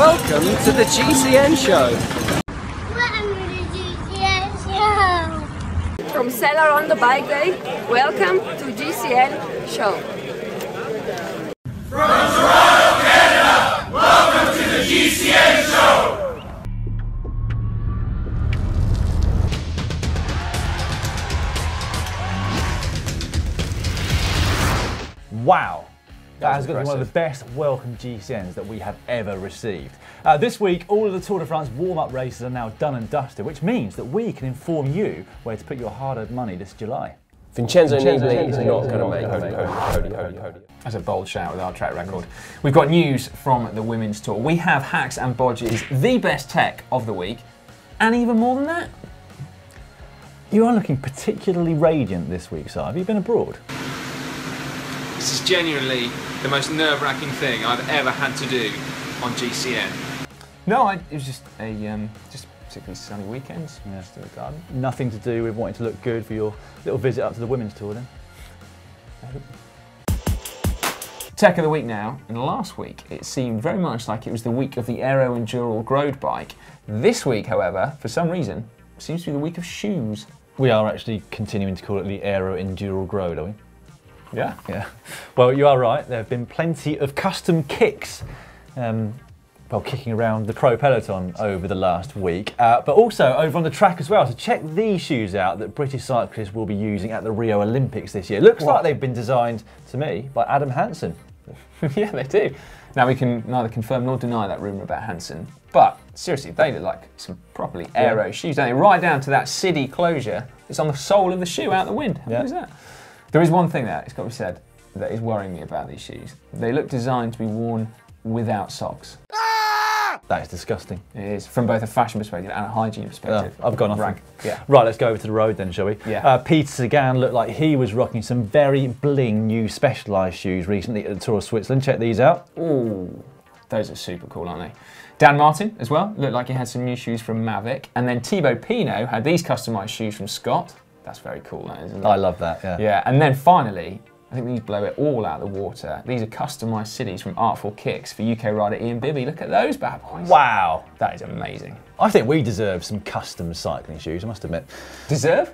Welcome to the GCN show. Welcome to the GCN show. From Cellar on the Bike Day, welcome to GCN show. From Toronto, Canada, welcome to the GCN show. Wow, that has got to be one of the best welcome GCNs that we have ever received. This week, all of the Tour de France warm-up races are now done and dusted, which means that we can inform you where to put your hard-earned money this July. Vincenzo Nibali is not going to make podium. That's a bold shout with our track record. We've got news from the Women's Tour. We have hacks and bodges, the best tech of the week, and even more than that. You are looking particularly radiant this week, Si. Have you been abroad? This is genuinely the most nerve-wracking thing I've ever had to do on GCN. No, it was just a just particularly sunny weekends. Yeah, still in the garden. Nothing to do with wanting to look good for your little visit up to the Women's Tour then? Tech of the week now, and last week it seemed very much like it was the week of the Aero Enduro road bike. This week, however, for some reason, seems to be the week of shoes. We are actually continuing to call it the Aero Enduro Road, are we? Yeah. Yeah. Well, you are right. There have been plenty of custom kicks, kicking around the pro peloton over the last week, but also over on the track as well. So check these shoes out that British cyclists will be using at the Rio Olympics this year. Looks like they've been designed, to me, by Adam Hansen. Yeah, they do. Now, we can neither confirm nor deny that rumour about Hansen, but seriously, they look like some properly aero shoes, don't they? Right down to that city closure. It's on the sole of the shoe out the wind. How good is that? There is one thing that, it's got to be said, that is worrying me about these shoes. They look designed to be worn without socks. That is disgusting. It is, from both a fashion perspective and a hygiene perspective. I've gone off. Rank. Yeah. Right, let's go over to the road then, shall we? Yeah. Peter Sagan looked like he was rocking some very bling new Specialized shoes recently at the Tour of Switzerland. Check these out. Ooh, those are super cool, aren't they? Dan Martin, as well, looked like he had some new shoes from Mavic. And then Thibaut Pinot had these customised shoes from Scott. That's very cool, that isn't it? I love that, yeah. Yeah, and then finally, I think these blow it all out of the water. These are customised cities from Artful Kicks for UK rider Ian Bibby. Look at those bad boys. Wow. That is amazing. I think we deserve some custom cycling shoes, I must admit. Deserve?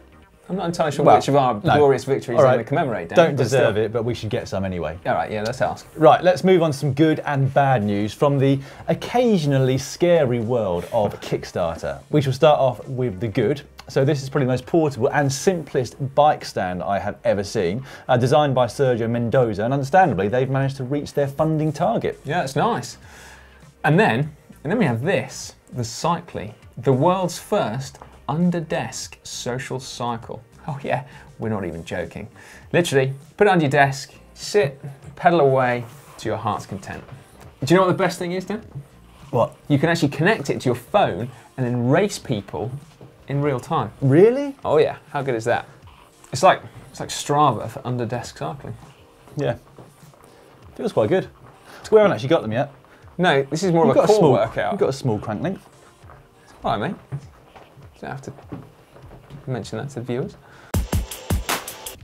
I'm not entirely sure which of our glorious victories are going to commemorate. Don't deserve it, but we should get some anyway. All right, yeah, let's ask. Right, let's move on to some good and bad news from the occasionally scary world of Kickstarter. We shall start off with the good. So this is probably the most portable and simplest bike stand I have ever seen, designed by Sergio Mendoza, and understandably they've managed to reach their funding target. Yeah, it's nice. And then we have this, the Cycly, the world's first under-desk social cycle. Oh yeah, we're not even joking. Literally, put it on your desk, sit, pedal away to your heart's content. Do you know what the best thing is, Dan? What? You can actually connect it to your phone and then race people in real time. Really? Oh yeah, how good is that? It's like Strava for under-desk cycling. Yeah. Feels quite good. We haven't actually got them yet. No, this is more of a core workout. You've got a small crank length. All right, mate. Don't have to mention that to the viewers.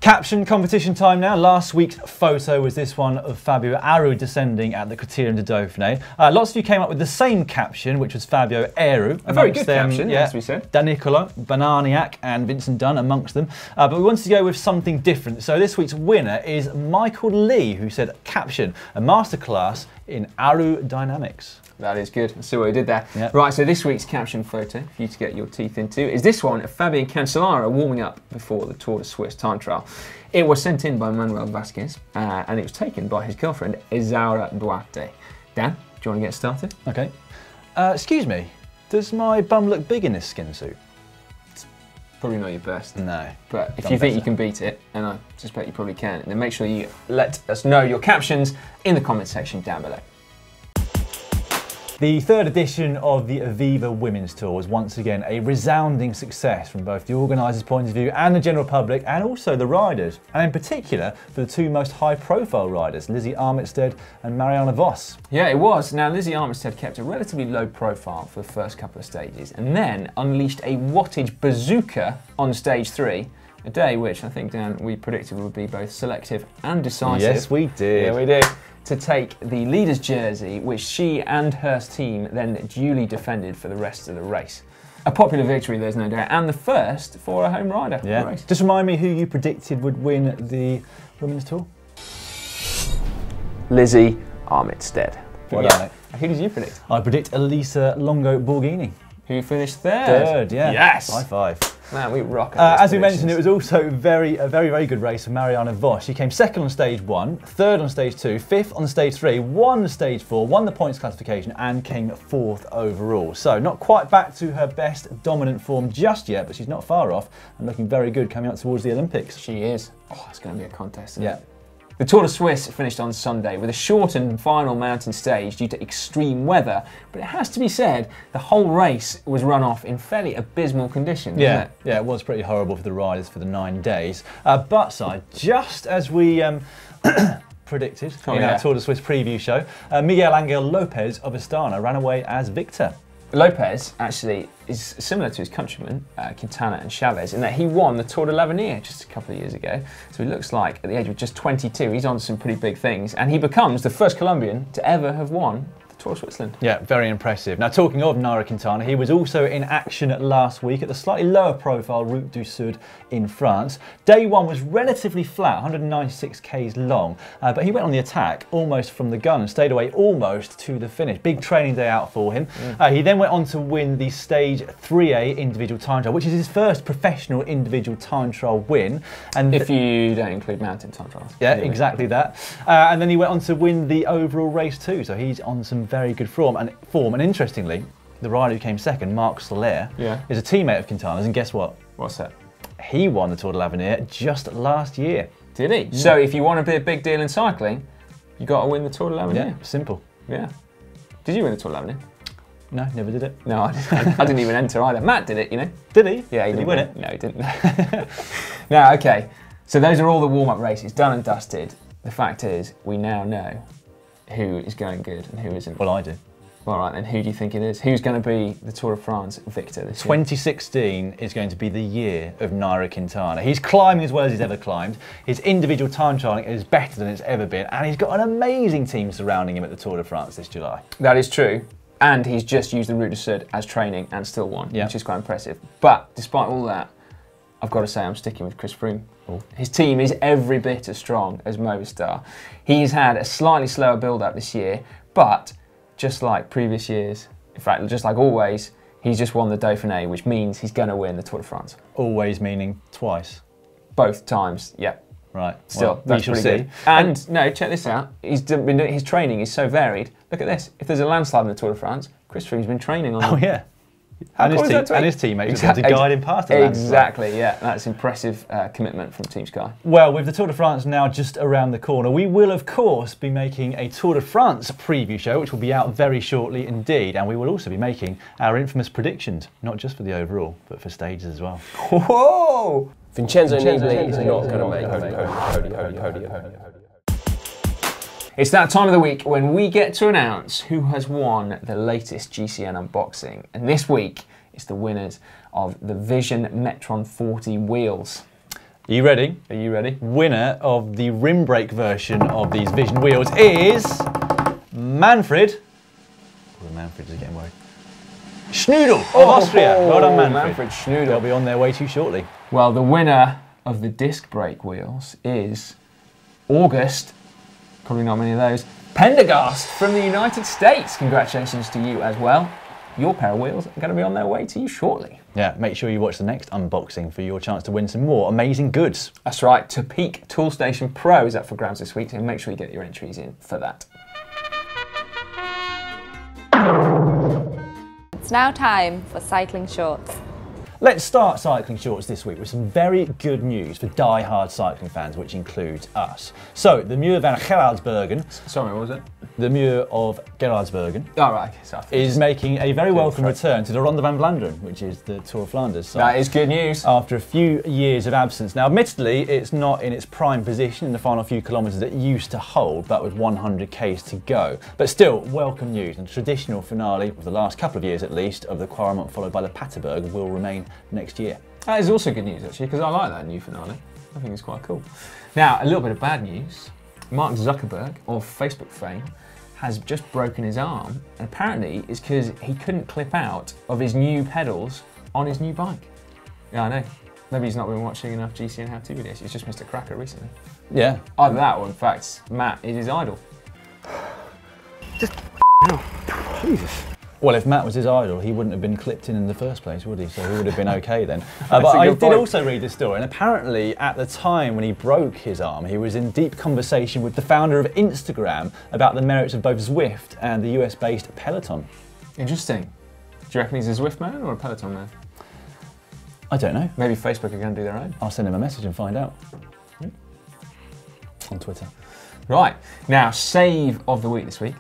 Caption competition time now. Last week's photo was this one of Fabio Aru descending at the Criterium de Dauphiné. Lots of you came up with the same caption, which was Fabio Aru. A very good caption, yeah, as we said. Danilo, Bananiak and Vincent Dunn amongst them. But we wanted to go with something different. So this week's winner is Michael Lee, who said, caption, a masterclass in aerodynamics. That is good. Let's see what he did there. Yep. Right, so this week's caption photo for you to get your teeth into is this one of Fabian Cancellara warming up before the Tour de Suisse time trial. It was sent in by Manuel Vasquez and it was taken by his girlfriend Isaura Duarte. Dan, do you want to get started? Okay. Excuse me, does my bum look big in this skin suit? It's probably not your best. No. But if you think you can beat it, and I suspect you probably can, then make sure you let us know your captions in the comment section down below. The third edition of the Aviva Women's Tour was once again a resounding success from both the organisers' point of view and the general public, and also the riders, and in particular for the two most high-profile riders, Lizzie Armitstead and Marianne Vos. Yeah, it was. Now, Lizzie Armitstead kept a relatively low profile for the first couple of stages, and then unleashed a wattage bazooka on stage 3. A day which I think, Dan, we predicted would be both selective and decisive. Yes, we did. Yeah, we did. to take the leader's jersey, which she and her team then duly defended for the rest of the race. A popular victory, there's no doubt, and the first for a home rider. Yeah. Race. Just remind me who you predicted would win the Women's Tour? Lizzie Armitstead. Well done, mate. Who did you predict? I predict Elisa Longo Borghini. Who finished third? Third, yeah. Yes. High five. Man, we rock at As we mentioned, it was also a very, very good race for Marianne Vos. She came second on stage 1, third on stage 2, fifth on stage 3, won stage 4, won the points classification, and came fourth overall. So not quite back to her best dominant form just yet, but she's not far off and looking very good coming up towards the Olympics. She is. Oh, it's going to be a contest, isn't Yeah. it? The Tour de Suisse finished on Sunday with a shortened final mountain stage due to extreme weather, but it has to be said the whole race was run off in fairly abysmal conditions. Yeah, it was pretty horrible for the riders for the 9 days. But side, just as we predicted in our Tour de Suisse preview show, Miguel Angel Lopez of Astana ran away as victor. Lopez actually is similar to his countrymen, Quintana and Chavez, in that he won the Tour de l'Avenir just a couple of years ago. So he looks like, at the age of just 22, he's on to some pretty big things, and he becomes the first Colombian to ever have won the Tour of Switzerland. Yeah, very impressive. Now, talking of Nairo Quintana, he was also in action last week at the slightly lower profile Route du Sud in France. Day 1 was relatively flat, 196 k's long, but he went on the attack almost from the gun and stayed away almost to the finish. Big training day out for him. He then went on to win the Stage 3A individual time trial, which is his first professional individual time trial win. And if you don't include mountain time trials. Yeah, exactly that. And then he went on to win the overall race too, so he's on some very good form. And interestingly, the rider who came second, Marc Soler, is a teammate of Quintana's, and guess what? What's that? He won the Tour de l'Avenir just last year. Did he? Yeah. So if you want to be a big deal in cycling, you got to win the Tour de l'Avenir. Yeah, simple. Yeah. Did you win the Tour de l'Avenir? No, never did it. No, I didn't even enter either. Matt did it, you know. Did he? Yeah, did he win it? No, he didn't. Now, okay. So those are all the warm-up races, done and dusted. The fact is, we now know who is going good and who isn't. Well, I do. All right, then who do you think it is? Who's going to be the Tour de France victor this year? 2016 is going to be the year of Nairo Quintana. He's climbing as well as he's ever climbed. His individual time trialling is better than it's ever been, and he's got an amazing team surrounding him at the Tour de France this July. That is true, and he's just used the Route du Sud as training and still won, which is quite impressive. But despite all that, I've got to say I'm sticking with Chris Froome. His team is every bit as strong as Movistar. He's had a slightly slower build-up this year, but just like previous years, in fact, just like always, he's just won the Dauphiné, which means he's going to win the Tour de France. Always meaning twice? Both times, yeah. Right. Still, well, that's pretty good. And no, check this out. He's been doing, his training is so varied. Look at this. If there's a landslide in the Tour de France, Chris Froome's been training on it. Oh, yeah. And his teammates are to guide him past the landslide. Exactly, yeah. That's impressive commitment from Team Sky. Well, with the Tour de France now just around the corner, we will, of course, be making a Tour de France preview show, which will be out very shortly indeed. And we will also be making our infamous predictions, not just for the overall, but for stages as well. Whoa! Vincenzo Nibali is not going to make podium. It's that time of the week when we get to announce who has won the latest GCN unboxing. And this week, it's the winners of the Vision Metron 40 wheels. Are you ready? Are you ready? Winner of the rim brake version of these Vision wheels is Manfred. Oh, Manfred is getting worried. Schnoodle of Austria. Well done, Manfred. Schnoodle. They'll be on their way too shortly. Well, the winner of the disc brake wheels is August. Probably not many of those. Pendergast from the United States. Congratulations to you as well. Your pair of wheels are going to be on their way to you shortly. Yeah, make sure you watch the next unboxing for your chance to win some more amazing goods. That's right. Topeak Toolstation Pro is up for grabs this week, so make sure you get your entries in for that. It's now time for Cycling Shorts. Let's start Cycling Shorts this week with some very good news for die-hard cycling fans, which includes us. So, the Muur van Gerardsbergen. Sorry, what was it? The Muur of Gerardsbergen. Oh, right. Is making a very welcome return to the Ronde van Vlaanderen, which is the Tour of Flanders. So that is good news. After a few years of absence. Now, admittedly, it's not in its prime position in the final few kilometres it used to hold, but with 100 k's to go. But still, welcome news. And traditional finale, of the last couple of years at least, of the Quaremont followed by the Paterberg will remain next year. That is also good news, actually, because I like that new finale. I think it's quite cool. Now, a little bit of bad news. Mark Zuckerberg, of Facebook fame, has just broken his arm, and apparently it's because he couldn't clip out of his new pedals on his new bike. Yeah, I know. Maybe he's not been watching enough GCN how-to videos. He's just missed a cracker recently. Yeah. Either that, or in fact, Matt is his idol. Just Jesus. Well, if Matt was his idol, he wouldn't have been clipped in the first place, would he? So he would have been okay then. But I did also read this story, and apparently at the time when he broke his arm, he was in deep conversation with the founder of Instagram about the merits of both Zwift and the US-based Peloton. Interesting. Do you reckon he's a Zwift man or a Peloton man? I don't know. Maybe Facebook are going to do their own. I'll send him a message and find out. On Twitter. Right, now save of the week this week.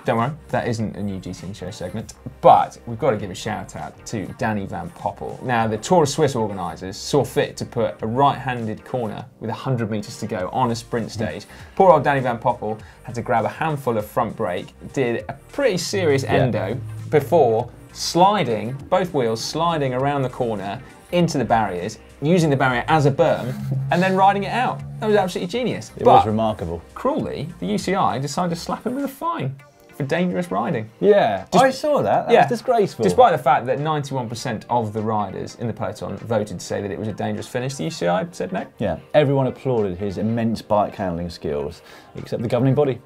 Don't worry, that isn't a new GCN show segment, but we've got to give a shout out to Danny Van Poppel. Now, the Tour of Swiss organisers saw fit to put a right-handed corner with 100 metres to go on a sprint stage. Poor old Danny Van Poppel had to grab a handful of front brake, did a pretty serious endo before sliding, both wheels sliding around the corner into the barriers, using the barrier as a berm, and then riding it out. That was absolutely genius. It was remarkable. Cruelly, the UCI decided to slap him with a fine for dangerous riding. Yeah, I saw that. That was disgraceful. Despite the fact that 91% of the riders in the peloton voted to say that it was a dangerous finish, the UCI said no. Yeah, everyone applauded his immense bike handling skills, except the governing body.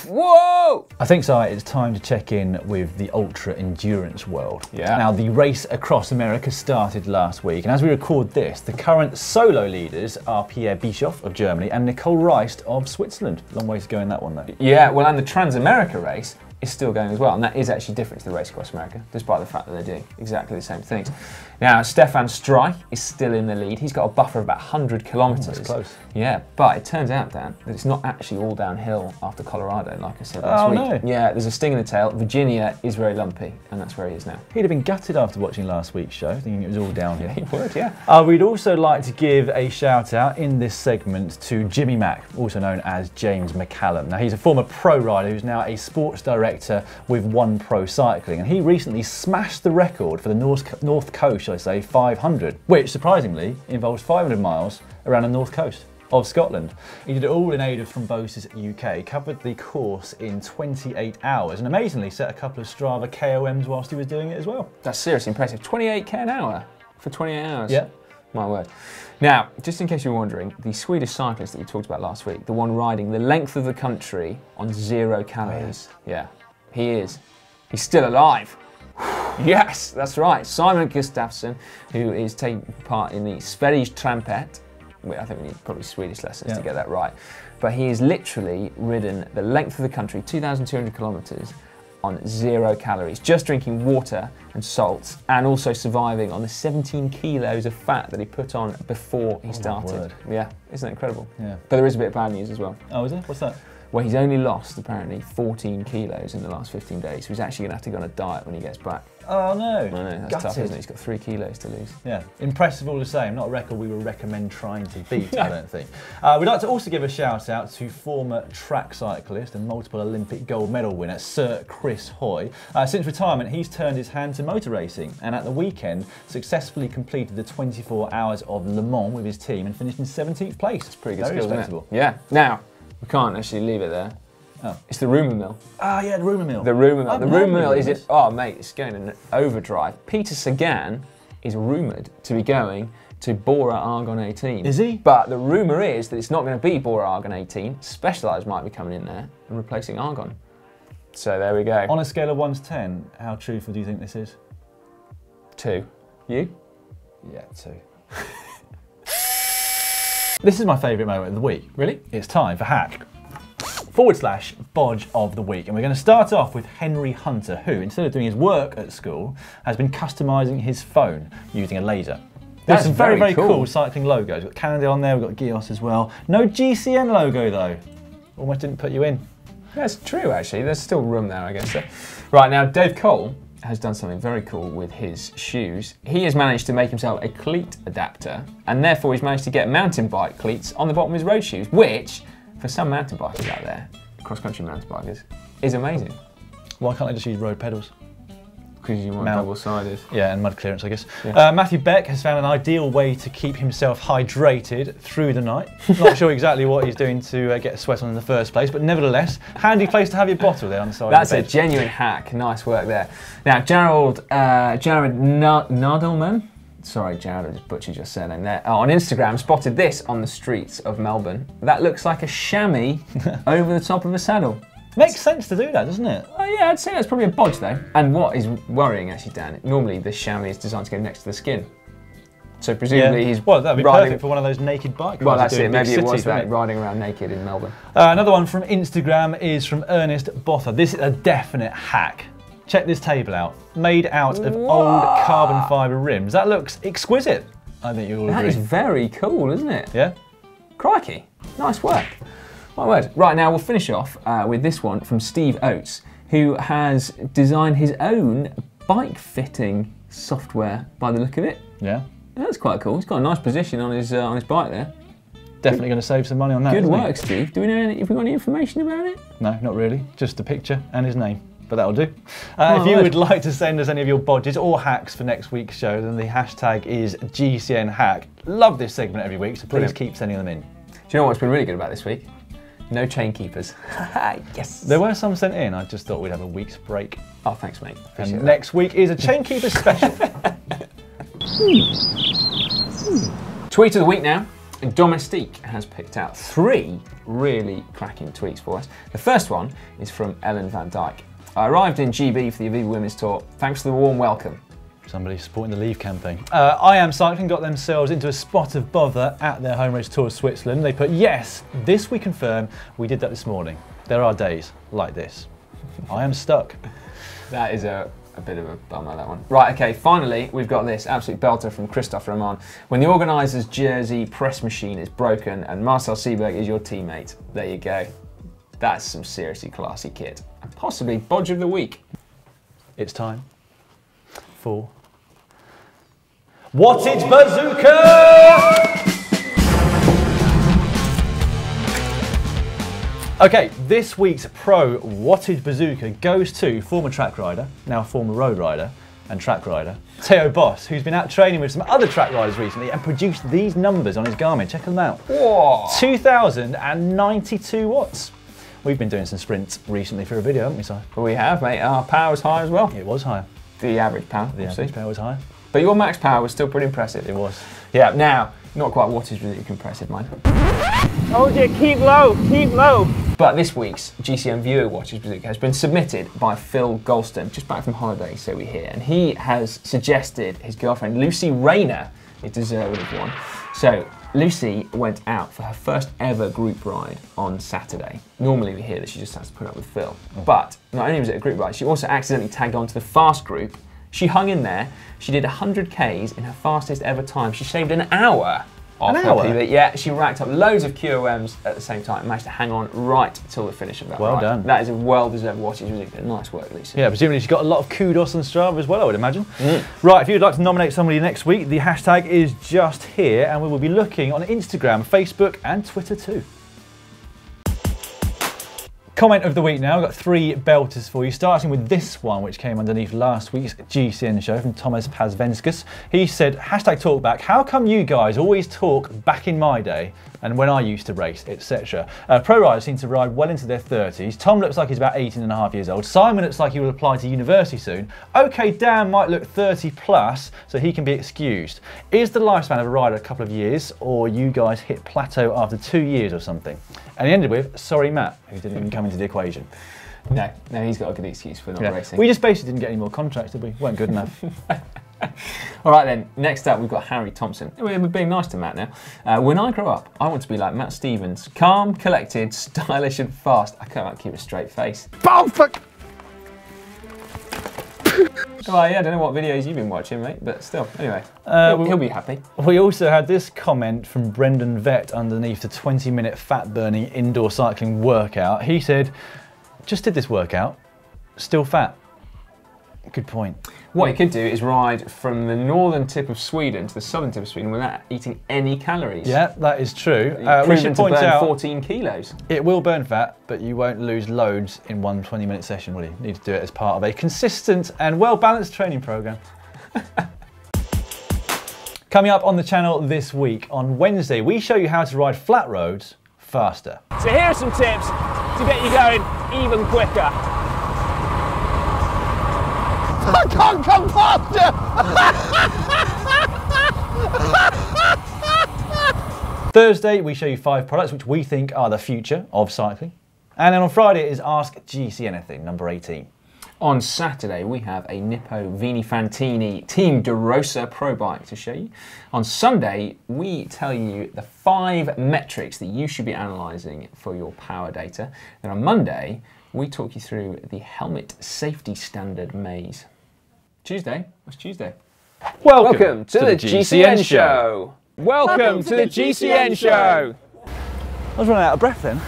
Whoa! I think so. It's time to check in with the ultra endurance world. Yeah. Now, the race across America started last week, and as we record this, the current solo leaders are Pierre Bischoff of Germany and Nicole Reist of Switzerland. Long way to go in that one, though. Yeah, well, and the Transamerica race is still going as well, and that is actually different to the race across America, despite the fact that they're doing exactly the same things. Now, Stefan Streich is still in the lead. He's got a buffer of about 100 kilometres. That's close. Yeah, but it turns out, Dan, that it's not actually all downhill after Colorado, like I said last week. No. Yeah, there's a sting in the tail. Virginia is very lumpy, and that's where he is now. He'd have been gutted after watching last week's show, thinking it was all downhill. He would, yeah. We'd also like to give a shout out in this segment to Jimmy Mack, also known as James McCallum. Now, he's a former pro rider who's now a sports director with One Pro Cycling, and he recently smashed the record for the North Coast, shall I say, 500, which surprisingly involves 500 miles around the north coast of Scotland. He did it all in aid of Thrombosis UK, covered the course in 28 hours, and amazingly set a couple of Strava KOMs whilst he was doing it as well. That's seriously impressive. 28k an hour for 28 hours. Yeah. My word. Now, just in case you're wondering, the Swedish cyclist that we talked about last week, the one riding the length of the country on 0 calories. Yeah, he is. He's still alive. Yes, that's right. Simon Gustavsson, who is taking part in the Sveriges Trampet. I think we need probably Swedish lessons to get that right. But he has literally ridden the length of the country, 2,200 kilometres, on 0 calories, just drinking water and salt, and also surviving on the 17 kilos of fat that he put on before he started. Yeah, isn't that incredible? Yeah. But there is a bit of bad news as well. Oh, is there? What's that? Well, he's only lost, apparently, 14 kilos in the last 15 days. So he's actually going to have to go on a diet when he gets back. Oh, no. I know, that's tough, isn't it? He's got 3 kilos to lose. Yeah, impressive all the same. Not a record we would recommend trying to beat, I don't think. We'd like to also give a shout out to former track cyclist and multiple Olympic gold medal winner, Sir Chris Hoy. Since retirement, he's turned his hand to motor racing, and at the weekend, successfully completed the 24 hours of Le Mans with his team and finished in 17th place. It's pretty good Very skill, respectable. Isn't it? Yeah. Now, we can't actually leave it there. Oh. It's the rumour mill. Ah, yeah, the rumour mill. The rumour mill. The rumour mill is it. Oh, mate, it's going in overdrive. Peter Sagan is rumoured to be going to Bora Argon 18. Is he? But the rumour is that it's not going to be Bora Argon 18. Specialized might be coming in there and replacing Argon. So there we go. On a scale of 1 to 10, how truthful do you think this is? 2. You? Yeah, 2. This is my favourite moment of the week. Really? It's time for hack/bodge of the week. And we're going to start off with Henry Hunter, who, instead of doing his work at school, has been customising his phone using a laser. There's some very, very cool cycling logos. We've got Cannondale on there, we've got Gios as well. No GCN logo though. Almost didn't put you in. That's true, actually. There's still room there, I guess. So. Right, now Dave Cole has done something very cool with his shoes. He has managed to make himself a cleat adapter, and therefore he's managed to get mountain bike cleats on the bottom of his road shoes, which, for some mountain bikers out there, cross-country mountain bikers, is amazing. Why can't I just use road pedals? Because you want double-sided. Yeah, and mud clearance, I guess. Yeah. Matthew Beck has found an ideal way to keep himself hydrated through the night. Not sure exactly what he's doing to get a sweat on in the first place, but nevertheless, handy place to have your bottle there on the side That's of the bed. a genuine hack. Nice work there. Now, Jared Nadelman, sorry, Jared, I just butchered your surname there, on Instagram spotted this on the streets of Melbourne. That looks like a chamois over the top of a saddle. Makes sense to do that, doesn't it? Oh yeah, I'd say that's probably a bodge though. And what is worrying actually, Dan, normally the chamois is designed to go next to the skin. So presumably he's that'd be perfect for one of those naked bike rides. Well, that's it. Maybe it was cities, that, riding around naked in Melbourne. Another one from Instagram is from Ernest Botha. This is a definite hack. Check this table out. Made out of old carbon fibre rims. That looks exquisite. I think you will agree. That is very cool, isn't it? Yeah. Crikey. Nice work. My word. Right, now we'll finish off with this one from Steve Oates, who has designed his own bike fitting software by the look of it. Yeah. That's quite cool. He's got a nice position on his bike there. Definitely going to save some money on that. Good work, Steve. Do we know if we got any information about it? No, not really. Just a picture and his name. But that'll do. If you would like to send us any of your bodges or hacks for next week's show, then the hashtag is GCNHack. Love this segment every week, so please keep sending them in. Do you know what's been really good about this week? No chain keepers. Yes. There were some sent in. I just thought we'd have a week's break. Oh, thanks, mate. And next week is a chain keeper special. Tweet of the week now. Domestique has picked out 3 really cracking tweets for us. The first one is from Ellen van Dijk. I arrived in GB for the Aviva Women's Tour. Thanks for the warm welcome. Somebody supporting the Leave campaign. I Am Cycling got themselves into a spot of bother at their home race Tour of Switzerland. They put, yes, this we confirm, we did that this morning. There are days like this. I am stuck. That is a bit of a bummer, that one. Right, okay, finally, we've got this absolute belter from Christoph Roman. When the organiser's jersey press machine is broken and Marcel Seberg is your teammate, there you go. That's some seriously classy kit. And possibly bodge of the week. It's time for Wattage Bazooka! Okay, this week's pro Wattage Bazooka goes to former track rider, now former road rider and track rider, Theo Boss, who's been out training with some other track riders recently and produced these numbers on his Garmin. Check them out. Whoa. 2,092 watts. We've been doing some sprints recently for a video, haven't we, Si? Well, we have, mate. Our power was high as well. It was higher. The average power, The average power was higher. But your max power was still pretty impressive. It was. Yeah, now, not quite wattage really impressive, mine. Oh dear, keep low, keep low. But this week's GCN Viewer Wattage Bazooka has been submitted by Phil Golston, just back from holiday, so we hear. And he has suggested his girlfriend, Lucy Rayner, is deserving of one. So, Lucy went out for her first ever group ride on Saturday. Normally we hear that she just has to put up with Phil. But not only was it a group ride, she also accidentally tagged on to the fast group. She hung in there, she did 100 Ks in her fastest ever time. She shaved an hour off her PB. Yeah, she racked up loads of QOMs at the same time and managed to hang on right till the finish of that ride. Well done. That is a well-deserved Wattage Bazooka. Nice work, Lucy. Yeah, presumably she's got a lot of kudos on Strava as well, I would imagine. Right, if you'd like to nominate somebody next week, the hashtag is just here, and we will be looking on Instagram, Facebook, and Twitter too. Comment of the week now. I've got 3 belters for you, starting with this one, which came underneath last week's GCN show from Thomas Pazvenskas. He said, hashtag talkback, how come you guys always talk back in my day and when I used to race, etc. Pro riders seem to ride well into their 30s. Tom looks like he's about 18 and a half years old. Simon looks like he will apply to university soon. Okay, Dan might look 30 plus, so he can be excused. Is the lifespan of a rider a couple of years, or you guys hit plateau after 2 years or something? And he ended with, sorry Matt, who didn't even come into the equation. No, he's got a good excuse for not racing. We just basically didn't get any more contracts, did we? Weren't good enough. All right then, next up we've got Harry Thompson. We're being nice to Matt now. When I grow up, I want to be like Matt Stevens. Calm, collected, stylish and fast. I can't keep a straight face. Oh, fuck. Well, yeah, I don't know what videos you've been watching, mate, but still, anyway, he'll be happy. We also had this comment from Brendan Vett underneath the 20-minute fat-burning indoor cycling workout. He said, just did this workout, still fat. Good point. What you could do is ride from the northern tip of Sweden to the southern tip of Sweden without eating any calories. Yeah, that is true. We should point out 14 kilos. It will burn fat, but you won't lose loads in one 20-minute session, will you? You need to do it as part of a consistent and well-balanced training program. Coming up on the channel this week, on Wednesday, we show you how to ride flat roads faster. So here are some tips to get you going even quicker. I can't come faster! Thursday, we show you 5 products which we think are the future of cycling. And then on Friday is Ask GC Anything, number 18. On Saturday, we have a Nippo Vini Fantini Team De Rosa Pro Bike to show you. On Sunday, we tell you the 5 metrics that you should be analysing for your power data. Then on Monday, we talk you through the helmet safety standard maze. Tuesday, what's Tuesday? Welcome to the GCN show. Welcome to the GCN show. I was running out of breath then.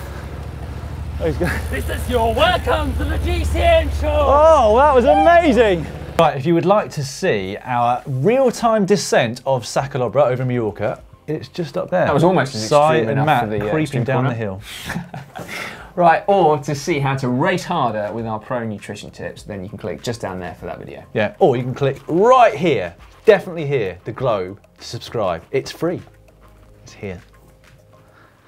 This is your welcome to the GCN show. Oh, that was amazing. Right, if you would like to see our real-time descent of Sacalobra over Mallorca, it's just up there. That was almost as extreme enough Matt for the creeping down corner. the hill. Right, or to see how to race harder with our pro nutrition tips, then you can click just down there for that video. Yeah, or you can click right here, definitely here, the globe, to subscribe. It's free. It's here.